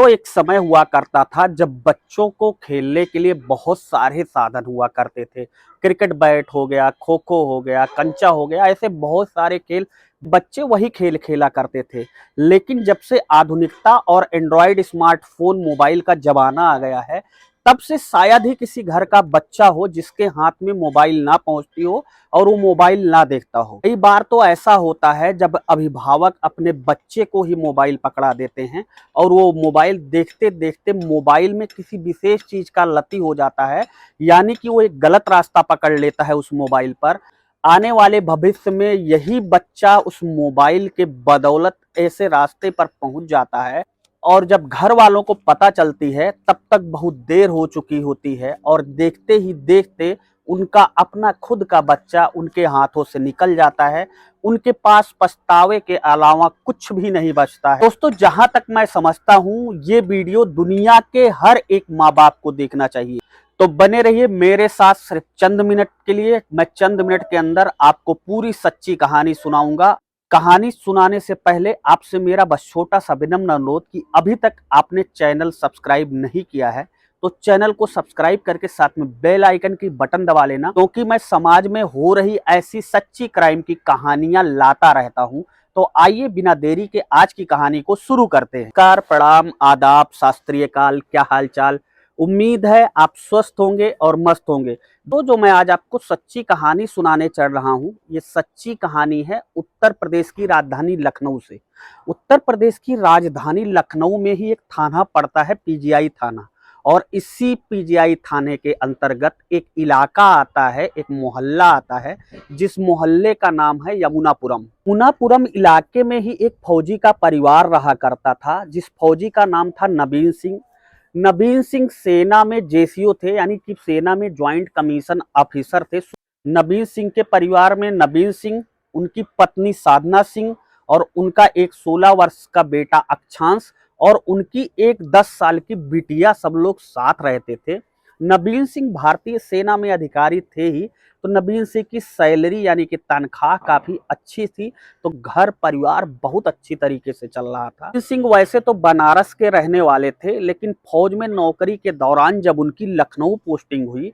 तो एक समय हुआ करता था जब बच्चों को खेलने के लिए बहुत सारे साधन हुआ करते थे। क्रिकेट बैट हो गया, खो खो हो गया, कंचा हो गया, ऐसे बहुत सारे खेल बच्चे वही खेल खेला करते थे। लेकिन जब से आधुनिकता और एंड्रॉयड स्मार्टफोन मोबाइल का जमाना आ गया है, तब से शायद ही किसी घर का बच्चा हो जिसके हाथ में मोबाइल ना पहुंचती हो और वो मोबाइल ना देखता हो। कई बार तो ऐसा होता है जब अभिभावक अपने बच्चे को ही मोबाइल पकड़ा देते हैं और वो मोबाइल देखते देखते मोबाइल में किसी विशेष चीज का लती हो जाता है, यानी कि वो एक गलत रास्ता पकड़ लेता है उस मोबाइल पर। आने वाले भविष्य में यही बच्चा उस मोबाइल के बदौलत ऐसे रास्ते पर पहुंच जाता है और जब घर वालों को पता चलती है तब तक बहुत देर हो चुकी होती है और देखते ही देखते उनका अपना खुद का बच्चा उनके हाथों से निकल जाता है। उनके पास पछतावे के अलावा कुछ भी नहीं बचता है। दोस्तों, जहां तक मैं समझता हूं ये वीडियो दुनिया के हर एक माँ बाप को देखना चाहिए। तो बने रहिए मेरे साथ सिर्फ चंद मिनट के लिए। मैं चंद मिनट के अंदर आपको पूरी सच्ची कहानी सुनाऊंगा। कहानी सुनाने से पहले आपसे मेरा बस छोटा सा विनम्र अनुरोध कि अभी तक आपने चैनल सब्सक्राइब नहीं किया है तो चैनल को सब्सक्राइब करके साथ में बेल आइकन की बटन दबा लेना, क्योंकि मैं समाज में हो रही ऐसी सच्ची क्राइम की कहानियां लाता रहता हूं। तो आइए बिना देरी के आज की कहानी को शुरू करते हैं। नमस्कार, प्रणाम, आदाब, शास्त्रीय काल, क्या हाल चाल। उम्मीद है आप स्वस्थ होंगे और मस्त होंगे। तो जो मैं आज आपको सच्ची कहानी सुनाने चल रहा हूँ, ये सच्ची कहानी है उत्तर प्रदेश की राजधानी लखनऊ से। उत्तर प्रदेश की राजधानी लखनऊ में ही एक थाना पड़ता है, पीजीआई थाना। और इसी पीजीआई थाने के अंतर्गत एक इलाका आता है, एक मोहल्ला आता है, जिस मोहल्ले का नाम है यमुनापुरम। यमुनापुरम इलाके में ही एक फौजी का परिवार रहा करता था, जिस फौजी का नाम था नबीन सिंह। नबीन सिंह सेना में जेसीओ थे, यानी कि सेना में ज्वाइंट कमीशन ऑफिसर थे। नबीन सिंह के परिवार में नबीन सिंह, उनकी पत्नी साधना सिंह और उनका एक 16 वर्ष का बेटा अक्षांश और उनकी एक 10 साल की बिटिया, सब लोग साथ रहते थे। नबीन सिंह भारतीय सेना में अधिकारी थे ही, तो नबीन सिंह की सैलरी यानी कि तनख्वाह काफी अच्छी थी, तो घर परिवार बहुत अच्छी तरीके से चल रहा था। नबीन सिंह वैसे तो बनारस के रहने वाले थे, लेकिन फौज में नौकरी के दौरान जब उनकी लखनऊ पोस्टिंग हुई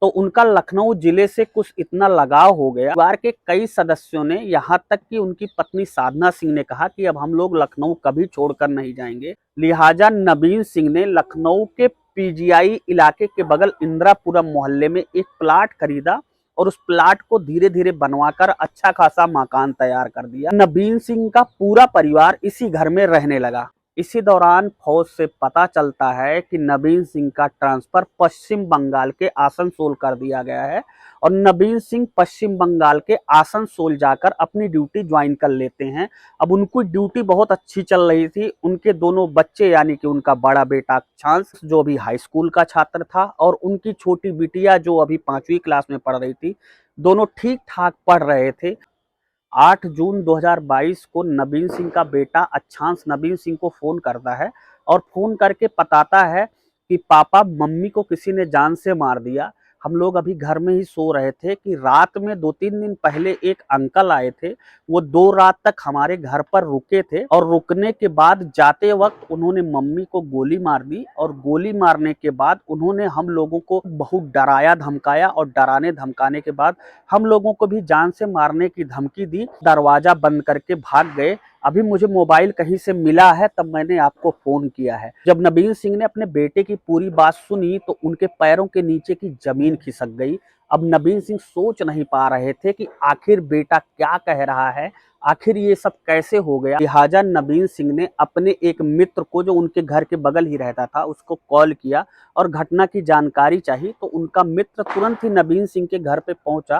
तो उनका लखनऊ जिले से कुछ इतना लगाव हो गया। परिवार के कई सदस्यों ने, यहाँ तक कि उनकी पत्नी साधना सिंह ने कहा कि अब हम लोग लखनऊ कभी छोड़कर नहीं जाएंगे। लिहाजा नबीन सिंह ने लखनऊ के पीजीआई इलाके के बगल इंदिरापुरम मोहल्ले में एक प्लाट खरीदा और उस प्लाट को धीरे धीरे बनवाकर अच्छा खासा मकान तैयार कर दिया। नबीन सिंह का पूरा परिवार इसी घर में रहने लगा। इसी दौरान फौज से पता चलता है कि नबीन सिंह का ट्रांसफर पश्चिम बंगाल के आसनसोल कर दिया गया है और नबीन सिंह पश्चिम बंगाल के आसनसोल जाकर अपनी ड्यूटी ज्वाइन कर लेते हैं। अब उनकी ड्यूटी बहुत अच्छी चल रही थी। उनके दोनों बच्चे, यानी कि उनका बड़ा बेटा अक्षांश जो अभी हाई स्कूल का छात्र था और उनकी छोटी बिटिया जो अभी 5वीं क्लास में पढ़ रही थी, दोनों ठीक ठाक पढ़ रहे थे। 8 जून 2022 को नबीन सिंह का बेटा अक्षांश नबीन सिंह को फोन करता है और फोन करके बताता है कि पापा, मम्मी को किसी ने जान से मार दिया। हम लोग अभी घर में ही सो रहे थे कि रात में 2-3 दिन पहले एक अंकल आए थे। वो 2 रात तक हमारे घर पर रुके थे और रुकने के बाद जाते वक्त उन्होंने मम्मी को गोली मार दी और गोली मारने के बाद उन्होंने हम लोगों को बहुत डराया धमकाया और डराने धमकाने के बाद हम लोगों को भी जान से मारने की धमकी दी। दरवाजा बंद करके भाग गए। अभी मुझे मोबाइल कहीं से मिला है, तब मैंने आपको फोन किया है। जब नबीन सिंह ने अपने बेटे की पूरी बात सुनी तो उनके पैरों के नीचे की जमीन खिसक गई। अब नबीन सिंह सोच नहीं पा रहे थे कि आखिर बेटा क्या कह रहा है, आखिर ये सब कैसे हो गया। लिहाजा नबीन सिंह ने अपने एक मित्र को, जो उनके घर के बगल ही रहता था, उसको कॉल किया और घटना की जानकारी चाहिए। तो उनका मित्र तुरंत ही नबीन सिंह के घर पे पहुंचा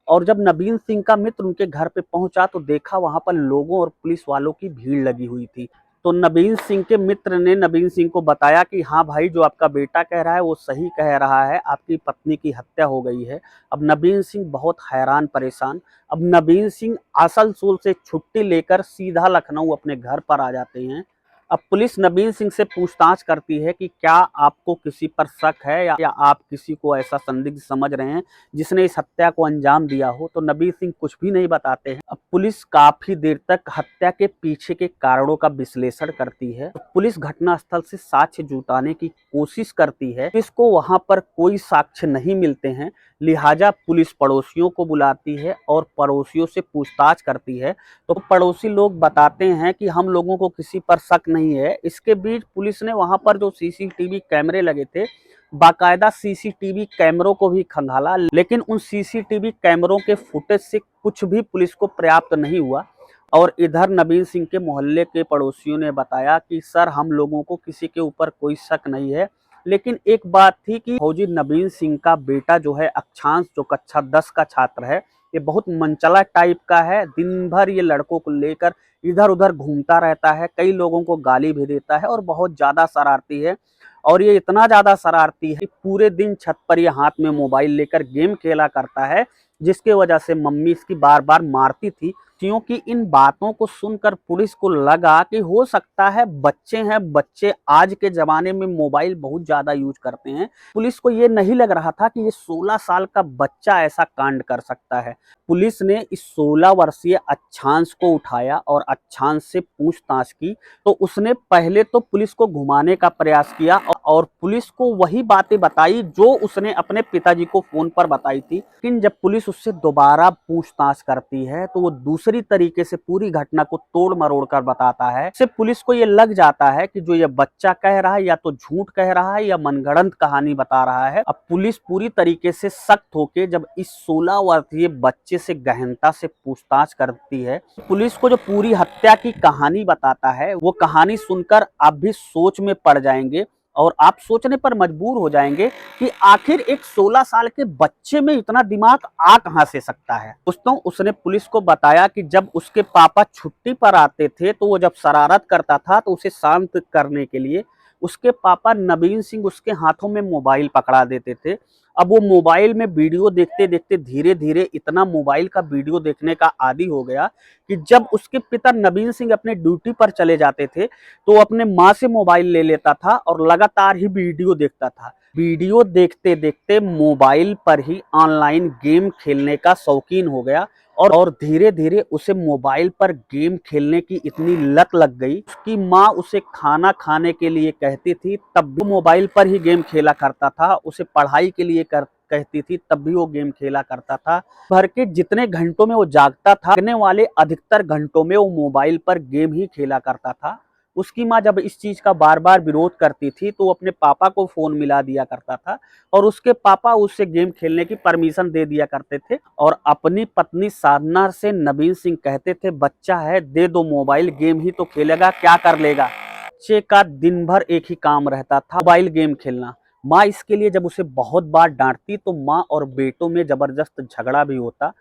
और जब नबीन सिंह का मित्र उनके घर पे पहुंचा तो देखा वहां पर लोगों और पुलिस वालों की भीड़ लगी हुई थी। तो नबीन सिंह के मित्र ने नबीन सिंह को बताया कि हाँ भाई, जो आपका बेटा कह रहा है वो सही कह रहा है, आपकी पत्नी की हत्या हो गई है। अब नबीन सिंह बहुत हैरान परेशान। अब नबीन सिंह आसनसोल से छुट्टी लेकर सीधा लखनऊ अपने घर पर आ जाते हैं अब पुलिस नवीन सिंह से पूछताछ करती है कि क्या आपको किसी पर शक है या आप किसी को ऐसा संदिग्ध समझ रहे हैं जिसने इस हत्या को अंजाम दिया हो। तो नवीन सिंह कुछ भी नहीं बताते हैं। अब पुलिस काफी देर तक हत्या के पीछे के कारणों का विश्लेषण करती है। पुलिस घटनास्थल से साक्ष्य जुटाने की कोशिश करती है। पुलिस को वहां पर कोई साक्ष्य नहीं मिलते हैं, लिहाजा पुलिस पड़ोसियों को बुलाती है और पड़ोसियों से पूछताछ करती है। तो पड़ोसी लोग बताते हैं कि हम लोगों को किसी पर शक नहीं है। इसके बीच पुलिस ने वहां पर जो सीसीटीवी कैमरे लगे थे, बाकायदा सीसीटीवी कैमरों को भी खंगाला, लेकिन उन सीसीटीवी कैमरों के फुटेज से कुछ भी पुलिस को पर्याप्त नहीं हुआ। और इधर नवीन सिंह के मोहल्ले के पड़ोसियों ने बताया कि सर, हम लोगों को किसी के ऊपर कोई शक नहीं है, लेकिन एक बात थी कि फौजी नवीन सिंह का बेटा जो है अक्षांश, जो कक्षा 10 का छात्र है, ये बहुत मनचला टाइप का है। दिन भर ये लड़कों को लेकर इधर उधर घूमता रहता है, कई लोगों को गाली भी देता है और बहुत ज्यादा शरारती है। और ये इतना ज्यादा शरारती है कि पूरे दिन छत पर ये हाथ में मोबाइल लेकर गेम खेला करता है, जिसके वजह से मम्मी इसकी बार बार मारती थी। क्योंकि इन बातों को सुनकर पुलिस को लगा कि हो सकता है बच्चे हैं, बच्चे आज के जमाने में मोबाइल बहुत ज्यादा यूज करते हैं। पुलिस को ये नहीं लग रहा था कि ये 16 साल का बच्चा ऐसा कांड कर सकता है। पुलिस ने इस 16 वर्षीय अक्षांश को उठाया और अक्षांश से पूछताछ की। तो उसने पहले तो पुलिस को घुमाने का प्रयास किया और पुलिस को वही बातें बताई जो उसने अपने पिताजी को फोन पर बताई थी। लेकिन जब पुलिस उससे दोबारा पूछताछ करती है तो वो दूसरी तरीके से पूरी घटना को तोड़ मरोड़ कर बताता है। इससे पुलिस को ये लग जाता है कि जो ये बच्चा कह रहा है या तो झूठ कह रहा है या मनगढ़ंत कहानी बता रहा है। अब पुलिस पूरी तरीके से सख्त होकर जब इस 16 वर्षीय बच्चे से गहनता से पूछताछ करती है, पुलिस को जो पूरी हत्या की कहानी बताता है, वो कहानी सुनकर आप भी सोच में पड़ जाएंगे और आप सोचने पर मजबूर हो जाएंगे कि आखिर एक 16 साल के बच्चे में इतना दिमाग आ कहां से सकता है। दोस्तों, उसने पुलिस को बताया कि जब उसके पापा छुट्टी पर आते थे तो वो जब शरारत करता था तो उसे शांत करने के लिए उसके पापा नवीन सिंह उसके हाथों में मोबाइल पकड़ा देते थे। अब वो मोबाइल में वीडियो देखते देखते धीरे धीरे इतना मोबाइल का वीडियो देखने का आदी हो गया कि जब उसके पिता नवीन सिंह अपने ड्यूटी पर चले जाते थे तो वो अपने माँ से मोबाइल ले लेता था और लगातार ही वीडियो देखता था। वीडियो देखते देखते मोबाइल पर ही ऑनलाइन गेम खेलने का शौकीन हो गया और धीरे धीरे उसे मोबाइल पर गेम खेलने की इतनी लत लग गई। उसकी माँ उसे खाना खाने के लिए कहती थी तब भी मोबाइल पर ही गेम खेला करता था, उसे पढ़ाई के लिए कहती थी तब भी वो गेम खेला करता था। भर के जितने घंटों में वो जागता था, लगने वाले अधिकतर घंटों में वो मोबाइल पर गेम ही खेला करता था। उसकी माँ जब इस चीज का बार बार विरोध करती थी तो वो अपने पापा को फोन मिला दिया करता था और उसके पापा उससे गेम खेलने की परमिशन दे दिया करते थे। और अपनी पत्नी साधना से नवीन सिंह कहते थे, बच्चा है, दे दो मोबाइल, गेम ही तो खेलेगा, क्या कर लेगा। बच्चे का दिन भर एक ही काम रहता था, मोबाइल गेम खेलना। माँ इसके लिए जब उसे बहुत बार डांटती तो माँ और बेटों में जबरदस्त झगड़ा भी होता।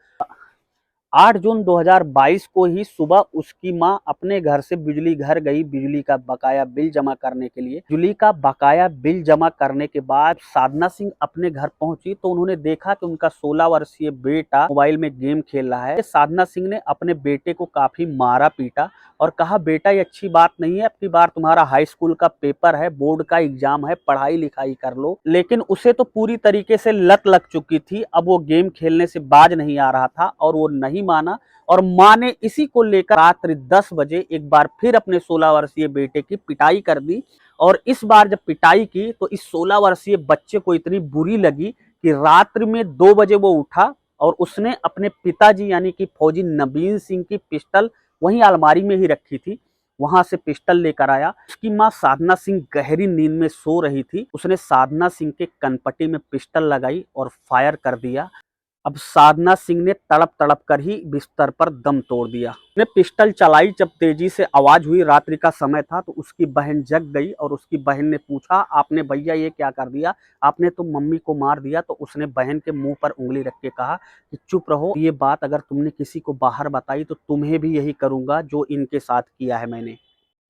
8 जून 2022 को ही सुबह उसकी मां अपने घर से बिजली घर गई बिजली का बकाया बिल जमा करने के लिए। बिजली का बकाया बिल जमा करने के बाद साधना सिंह अपने घर पहुंची तो उन्होंने देखा कि उनका 16 वर्षीय बेटा मोबाइल में गेम खेल रहा है। साधना सिंह ने अपने बेटे को काफी मारा पीटा और कहा, बेटा ये अच्छी बात नहीं है, अब की बार तुम्हारा हाई स्कूल का पेपर है, बोर्ड का एग्जाम है, पढ़ाई लिखाई कर लो। लेकिन उसे तो पूरी तरीके से लत लग चुकी थी, अब वो गेम खेलने से बाज नहीं आ रहा था और वो नहीं माना। और माँ ने इसी को लेकर रात्रि 10 बजे एक बार फिर अपने 16 वर्षीय बेटे की पिटाई कर दी। और इस बार जब पिटाई की तो इस 16 वर्षीय बच्चे को इतनी बुरी लगी कि रात्रि में 2 बजे वो उठा और उसने अपने पिताजी यानी कि फौजी नवीन सिंह की पिस्टल वहीं अलमारी में ही रखी थी, वहां से पिस्टल लेकर आया। उसकी मां साधना सिंह गहरी नींद में सो रही थी, उसने साधना सिंह के कनपट्टी में पिस्टल लगाई और फायर कर दिया। अब साधना सिंह ने तड़प तड़प कर ही बिस्तर पर दम तोड़ दिया। ने पिस्टल चलाई, जब तेजी से आवाज हुई, रात्रि का समय था, तो उसकी बहन जग गई और उसकी बहन ने पूछा, आपने भैया ये क्या कर दिया, आपने तो मम्मी को मार दिया। तो उसने बहन के मुंह पर उंगली रख के कहा कि चुप रहो, ये बात अगर तुमने किसी को बाहर बताई तो तुम्हें भी यही करूंगा जो इनके साथ किया है मैंने।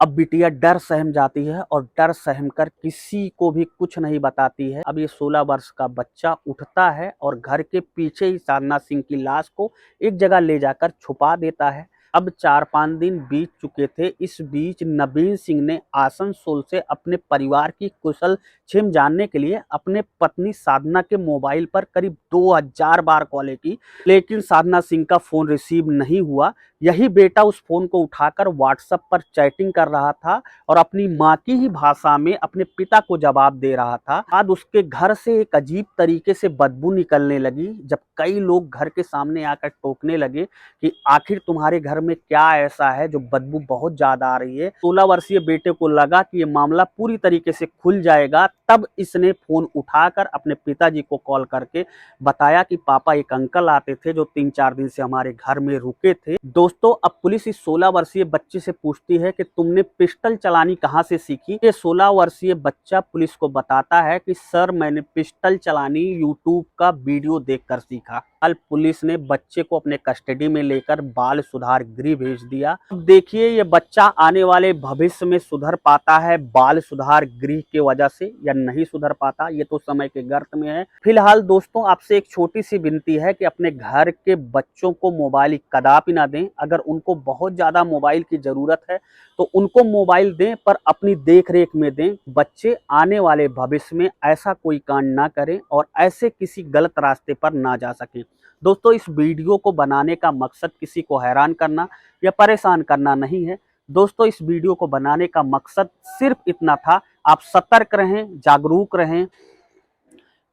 अब बिटिया डर सहम जाती है और डर सहम कर किसी को भी कुछ नहीं बताती है। अब ये 16 वर्ष का बच्चा उठता है और घर के पीछे ही साधना सिंह की लाश को एक जगह ले जाकर छुपा देता है। अब 4-5 दिन बीत चुके थे। इस बीच नवीन सिंह ने आसनसोल से अपने परिवार की कुशल-क्षेम जानने के लिए अपने पत्नी साधना के मोबाइल पर करीब 2000 बार कॉलें की, लेकिन साधना सिंह का फ़ोन रिसीव नहीं हुआ। यही बेटा उस फ़ोन को उठाकर व्हाट्सएप पर चैटिंग कर रहा था और अपनी माँ की ही भाषा में अपने पिता को जवाब दे रहा था। बाद उसके घर से एक अजीब तरीके से बदबू निकलने लगी, जब कई लोग घर के सामने आकर टोकने लगे कि आखिर तुम्हारे घर में क्या ऐसा है जो बदबू बहुत ज्यादा आ रही है। 16 वर्षीय बेटे को लगा कि ये मामला पूरी तरीके से खुल जाएगा, तब इसने फोन उठाकर अपने पिताजी को कॉल करके बताया कि पापा एक अंकल आते थे जो 3-4 दिन से हमारे घर में रुके थे। दोस्तों, अब पुलिस इस 16 वर्षीय बच्चे से पूछती है कि तुमने पिस्टल चलानी कहाँ से सीखी। ये 16 वर्षीय बच्चा पुलिस को बताता है कि सर मैंने पिस्टल चलानी यूट्यूब का वीडियो देखकर सीखा। कल पुलिस ने बच्चे को अपने कस्टडी में लेकर बाल सुधार गृह भेज दिया। अब देखिए ये बच्चा आने वाले भविष्य में सुधर पाता है बाल सुधार गृह की वजह से या नहीं सुधर पाता, ये तो समय के गर्त में है। फिलहाल दोस्तों, आपसे एक छोटी सी विनती है कि अपने घर के बच्चों को मोबाइल कदापि ना दें। अगर उनको बहुत ज्यादा मोबाइल की जरूरत है तो उनको मोबाइल दें, पर अपनी देख रेख में दें। बच्चे आने वाले भविष्य में ऐसा कोई कांड ना करें और ऐसे किसी गलत रास्ते पर ना जा सकें। दोस्तों, इस वीडियो को बनाने का मकसद किसी को हैरान करना या परेशान करना नहीं है। दोस्तों, इस वीडियो को बनाने का मकसद सिर्फ इतना था, आप सतर्क रहें, जागरूक रहें।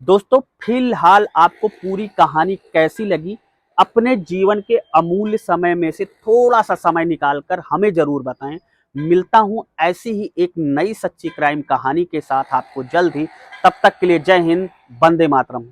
दोस्तों, फिलहाल आपको पूरी कहानी कैसी लगी, अपने जीवन के अमूल्य समय में से थोड़ा सा समय निकालकर हमें जरूर बताएं। मिलता हूं ऐसी ही एक नई सच्ची क्राइम कहानी के साथ आपको जल्द ही। तब तक के लिए जय हिंद, वंदे मातरम।